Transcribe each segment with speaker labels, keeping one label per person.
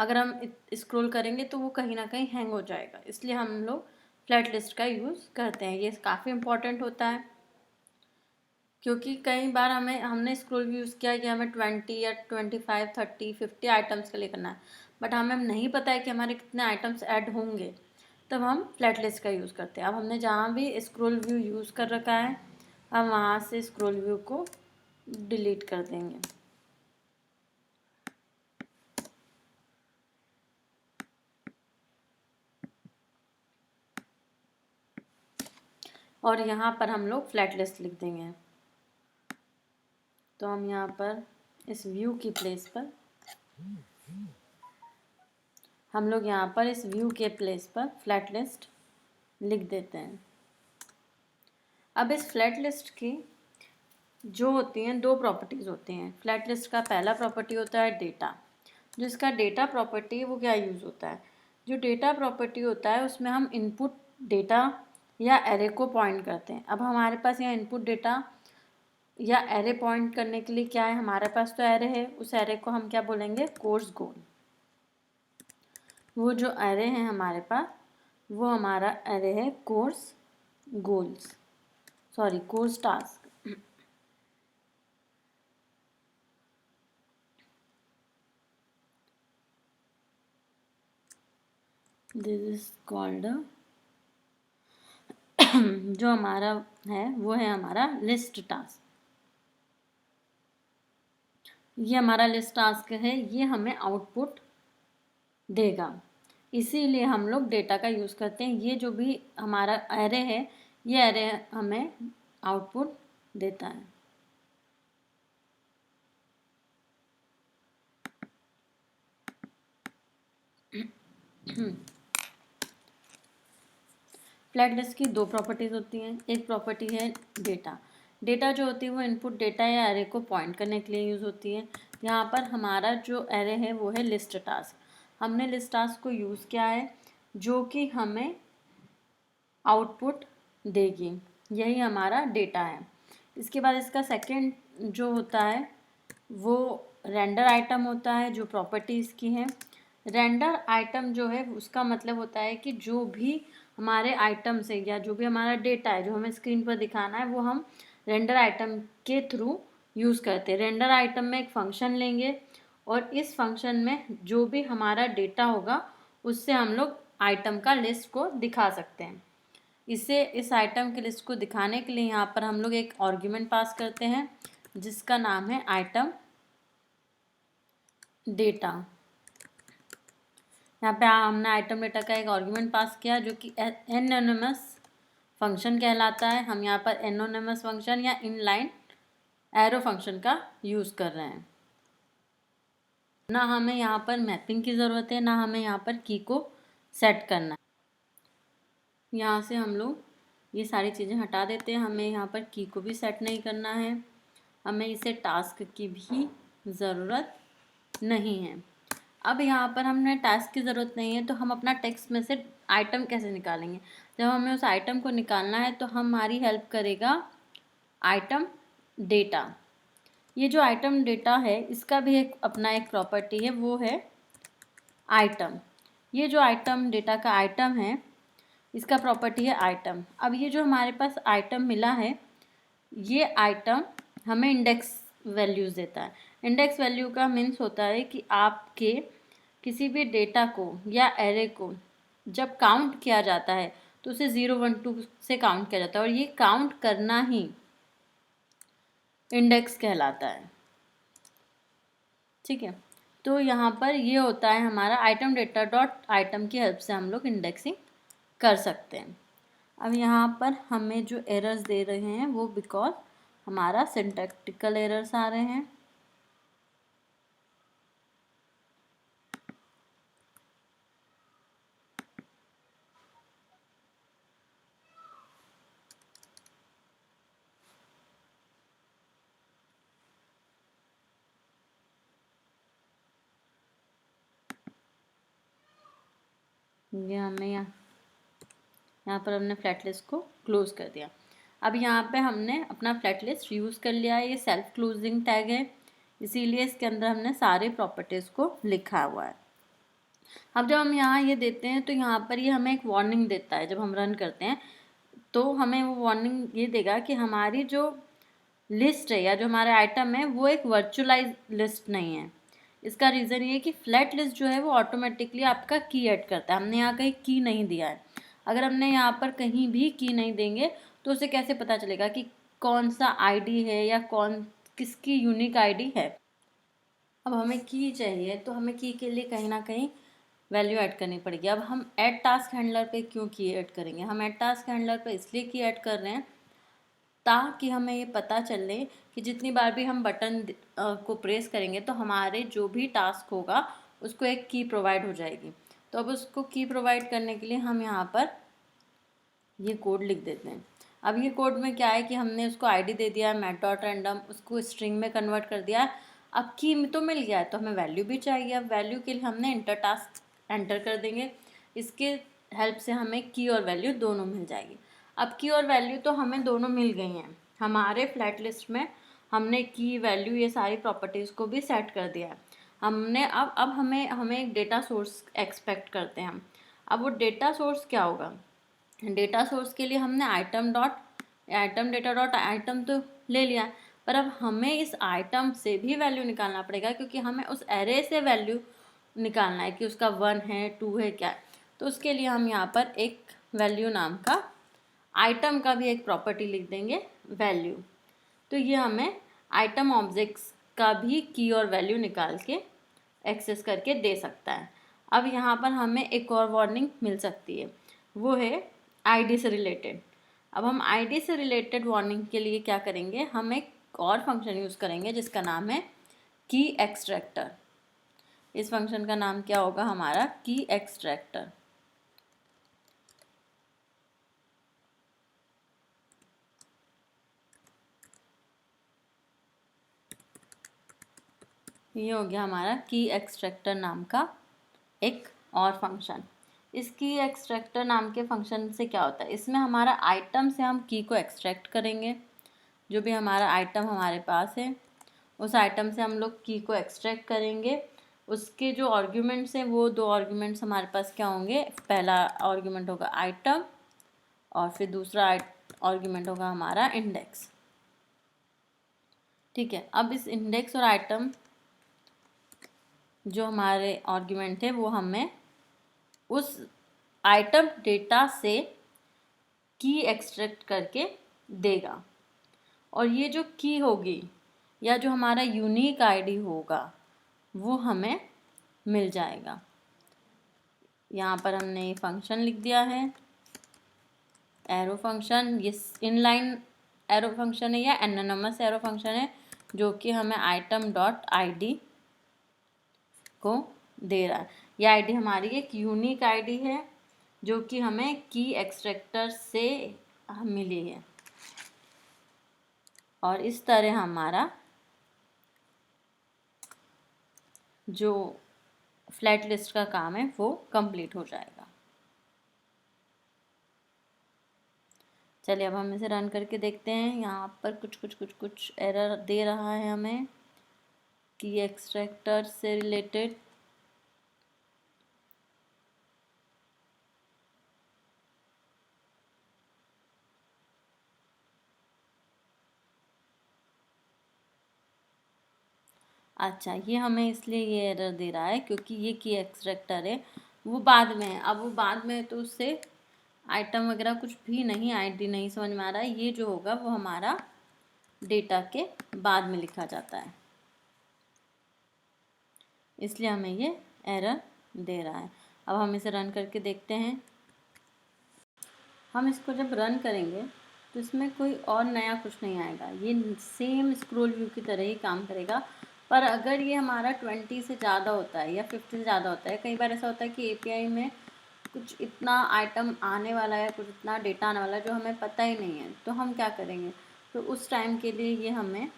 Speaker 1: अगर हम स्क्रॉल करेंगे तो वो कहीं ना कहीं हैंग हो जाएगा, इसलिए हम लोग फ्लैट लिस्ट का यूज़ करते हैं। ये काफ़ी इम्पोर्टेंट होता है, क्योंकि कई बार हमने स्क्रॉल भी यूज़ किया कि हमें 20 या 25, 30, 50 आइटम्स के लिए करना है, बट हमें नहीं पता है कि हमारे कितने आइटम्स ऐड होंगे, तब हम फ्लैट लिस्ट का यूज़ करते हैं। अब हमने जहाँ भी स्क्रॉल व्यू यूज़ कर रखा है, हम वहाँ से स्क्रॉल व्यू को डिलीट कर देंगे। और यहाँ पर हम लोग फ्लैट लिस्ट लिख देंगे। तो हम यहाँ पर इस व्यू की प्लेस पर हम लोग यहाँ पर इस व्यू के प्लेस पर फ्लैट लिस्ट लिख देते हैं। अब इस फ्लैट लिस्ट की जो होती हैं दो प्रॉपर्टीज़ होती हैं। फ्लैट लिस्ट का पहला प्रॉपर्टी होता है डेटा। जो इसका डेटा प्रॉपर्टी वो क्या यूज़ होता है, जो डेटा प्रॉपर्टी होता है उसमें हम इनपुट डेटा या एरे को पॉइंट करते हैं। अब हमारे पास यहाँ इनपुट डेटा या एरे पॉइंट करने के लिए क्या है, हमारे पास तो एरे है, उस एरे को हम क्या बोलेंगे, कोर्स गोल। वो जो एरे है हमारे पास वो हमारा एरे है course goals, sorry course task. This is called जो हमारा है वो है हमारा लिस्ट टास्क। ये हमारा लिस्ट टास्क है, ये हमें आउटपुट देगा, इसीलिए हम लोग डेटा का यूज़ करते हैं। ये जो भी हमारा एरे है, ये एरे हमें आउटपुट देता है। फ्लैट लिस्ट की दो प्रॉपर्टीज़ होती हैं। एक प्रॉपर्टी है डेटा। डेटा जो होती है वो इनपुट डेटा या एरे को पॉइंट करने के लिए यूज़ होती है। यहाँ पर हमारा जो एरे है वो है लिस्ट टास्क। हमने लिस्ट टास्क को यूज़ किया है जो कि हमें आउटपुट देगी, यही हमारा डेटा है। इसके बाद इसका सेकंड जो होता है वो रेंडर आइटम होता है, जो प्रॉपर्टी इसकी है। रेंडर आइटम जो है उसका मतलब होता है कि जो भी हमारे आइटम से या जो भी हमारा डेटा है जो हमें स्क्रीन पर दिखाना है वो हम रेंडर आइटम के थ्रू यूज़ करते हैं। रेंडर आइटम में एक फंक्शन लेंगे और इस फंक्शन में जो भी हमारा डेटा होगा उससे हम लोग आइटम का लिस्ट को दिखा सकते हैं। इस आइटम के लिस्ट को दिखाने के लिए यहाँ पर हम लोग एक आर्ग्यूमेंट पास करते हैं जिसका नाम है आइटम डेटा। यहाँ पे हमने आइटम डेटा का एक आर्ग्यूमेंट पास किया जो कि एनोनिमस फंक्शन कहलाता है। हम यहाँ पर एनोनिमस फंक्शन या इनलाइन एरो फंक्शन का यूज़ कर रहे हैं। ना हमें यहाँ पर मैपिंग की ज़रूरत है, ना हमें यहाँ पर की को सेट करना है। यहाँ से हम लोग ये सारी चीज़ें हटा देते हैं। हमें यहाँ पर की को भी सेट नहीं करना है, हमें इसे टास्क की भी ज़रूरत नहीं है। अब यहाँ पर हमने टास्क की ज़रूरत नहीं है तो हम अपना टेक्स्ट में से आइटम कैसे निकालेंगे। जब हमें उस आइटम को निकालना है तो हमारी हेल्प करेगा आइटम डेटा। ये जो आइटम डेटा है इसका भी अपना एक प्रॉपर्टी है, वो है आइटम। ये जो आइटम डेटा का आइटम है इसका प्रॉपर्टी है आइटम। अब ये जो हमारे पास आइटम मिला है ये आइटम हमें इंडेक्स वैल्यूज़ देता है। इंडेक्स वैल्यू का मीन्स होता है कि आपके किसी भी डेटा को या एरे को जब काउंट किया जाता है तो उसे 0, 1, 2 से काउंट किया जाता है और ये काउंट करना ही इंडेक्स कहलाता है। ठीक है, तो यहाँ पर ये होता है हमारा आइटम डेटा डॉट आइटम की हेल्प से हम लोग इंडेक्सिंग कर सकते हैं। अब यहाँ पर हमें जो एरर्स दे रहे हैं वो बिकॉज हमारा सिंटैक्टिकल एरर्स आ रहे हैं। ये हमें यहाँ पर हमने फ्लैट लिस्ट को क्लोज कर दिया। अब यहाँ पे हमने अपना फ्लैट लिस्ट यूज़ कर लिया है। ये सेल्फ क्लोजिंग टैग है, इसीलिए इसके अंदर हमने सारे प्रॉपर्टीज़ को लिखा हुआ है। अब जब हम यहाँ ये देते हैं तो यहाँ पर ये हमें एक वार्निंग देता है। जब हम रन करते हैं तो हमें वो वार्निंग ये देगा कि हमारी जो लिस्ट है या जो हमारे आइटम है वो एक वर्चुअलाइज लिस्ट नहीं है। इसका रीज़न ये है कि फ्लैट लिस्ट जो है वो ऑटोमेटिकली आपका की ऐड करता है। हमने यहाँ कहीं की नहीं दिया है। अगर हमने यहाँ पर कहीं भी की नहीं देंगे तो उसे कैसे पता चलेगा कि कौन सा आईडी है या किसकी यूनिक आईडी है। अब हमें की चाहिए तो हमें की के लिए कहीं ना कहीं वैल्यू ऐड करनी पड़ेगी। अब हम ऐड टास्क हैंडलर पे क्यों की ऐड करेंगे? हम ऐड टास्क हैंडलर पे इसलिए की ऐड कर रहे हैं ताकि हमें ये पता चले कि जितनी बार भी हम बटन को प्रेस करेंगे तो हमारे जो भी टास्क होगा उसको एक की प्रोवाइड हो जाएगी। तो अब उसको की प्रोवाइड करने के लिए हम यहाँ पर ये कोड लिख देते हैं। अब ये कोड में क्या है कि हमने उसको आईडी दे दिया है मैट.रैंडम, उसको स्ट्रिंग में कन्वर्ट कर दिया है। अब की तो मिल गया है तो हमें वैल्यू भी चाहिए। अब वैल्यू के लिए हमने इंटर टास्क एंटर कर देंगे। इसके हेल्प से हमें की और वैल्यू दोनों मिल जाएगी। अब की और वैल्यू तो हमें दोनों मिल गई हैं। हमारे फ्लैट लिस्ट में हमने की, वैल्यू, ये सारी प्रॉपर्टीज़ को भी सेट कर दिया है हमने। अब हमें एक डेटा सोर्स एक्सपेक्ट करते हैं हम। अब वो डेटा सोर्स क्या होगा? डेटा सोर्स के लिए हमने आइटम डेटा डॉट आइटम तो ले लिया, पर अब हमें इस आइटम से भी वैल्यू निकालना पड़ेगा क्योंकि हमें उस एरे से वैल्यू निकालना है कि उसका 1 है 2 है क्या है। तो उसके लिए हम यहाँ पर एक वैल्यू नाम का आइटम का भी एक प्रॉपर्टी लिख देंगे, वैल्यू। तो ये हमें आइटम ऑब्जेक्ट्स का भी की और वैल्यू निकाल के एक्सेस करके दे सकता है। अब यहाँ पर हमें एक और वार्निंग मिल सकती है, वो है आईडी से रिलेटेड। अब हम आईडी से रिलेटेड वार्निंग के लिए क्या करेंगे? हम एक और फंक्शन यूज़ करेंगे जिसका नाम है की एक्सट्रैक्टर। इस फंक्शन का नाम क्या होगा? हमारा की एक्सट्रैक्टर। ये हो गया हमारा की एक्सट्रैक्टर नाम का एक और फंक्शन। इस की एक्सट्रैक्टर नाम के फंक्शन से क्या होता है? इसमें हमारा आइटम से हम की को एक्सट्रैक्ट करेंगे। जो भी हमारा आइटम हमारे पास है उस आइटम से हम लोग की को एक्सट्रैक्ट करेंगे। उसके जो आर्ग्यूमेंट्स हैं वो 2 आर्ग्यूमेंट्स हमारे पास क्या होंगे? पहला आर्ग्यूमेंट होगा आइटम और फिर दूसरा आर्ग्यूमेंट होगा हमारा इंडेक्स। ठीक है। अब इस इंडेक्स और आइटम जो हमारे आर्ग्यूमेंट है वो हमें उस आइटम डेटा से की एक्सट्रैक्ट करके देगा। और ये जो की होगी या जो हमारा यूनिक आईडी होगा वो हमें मिल जाएगा। यहाँ पर हमने ये फंक्शन लिख दिया है, एरो फंक्शन। ये इनलाइन एरो फंक्शन है या एनोनिमस एरो फंक्शन है जो कि हमें आइटम डॉट आईडी को दे रहा है। ये आईडी हमारी एक यूनिक आईडी है जो कि हमें की एक्सट्रैक्टर से मिली है। और इस तरह हमारा जो फ्लैट लिस्ट का काम है वो कंप्लीट हो जाएगा। चलिए अब हम इसे रन करके देखते हैं। यहाँ पर कुछ एरर दे रहा है हमें की एक्सट्रैक्टर से रिलेटेड। अच्छा, ये हमें इसलिए ये एरर दे रहा है क्योंकि ये की एक्सट्रैक्टर है वो बाद में है। अब वो बाद में तो उससे आइटम वगैरह कुछ भी नहीं, आईडी नहीं समझ में आ रहा है। ये जो होगा वो हमारा डेटा के बाद में लिखा जाता है, इसलिए हमें ये एरर दे रहा है। अब हम इसे रन करके देखते हैं। हम इसको जब रन करेंगे तो इसमें कोई और नया कुछ नहीं आएगा, ये सेम स्क्रॉल व्यू की तरह ही काम करेगा। पर अगर ये हमारा 20 से ज़्यादा होता है या 50 से ज़्यादा होता है, कई बार ऐसा होता है कि एपीआई में कुछ इतना आइटम आने वाला है, कुछ इतना डेटा आने वाला है जो हमें पता ही नहीं है, तो हम क्या करेंगे? तो उस टाइम के लिए ये हमें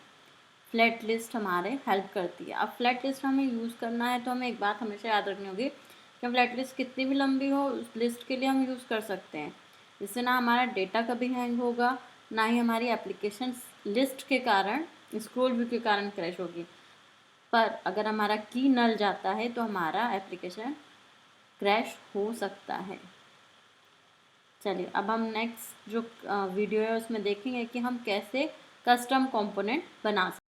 Speaker 1: फ्लैट लिस्ट हमारे हेल्प करती है। अब फ्लैट लिस्ट हमें यूज़ करना है तो हमें एक बात हमेशा याद रखनी होगी कि फ्लैट लिस्ट कितनी भी लंबी हो उस लिस्ट के लिए हम यूज़ कर सकते हैं। इससे ना हमारा डेटा कभी हैंग होगा, ना ही हमारी एप्लीकेशन लिस्ट के कारण, स्क्रॉल व्यू के कारण क्रैश होगी। पर अगर हमारा की नल जाता है तो हमारा एप्लीकेशन क्रैश हो सकता है। चलिए अब हम नेक्स्ट जो वीडियो है उसमें देखेंगे कि हम कैसे कस्टम कंपोनेंट बना सकते हैं।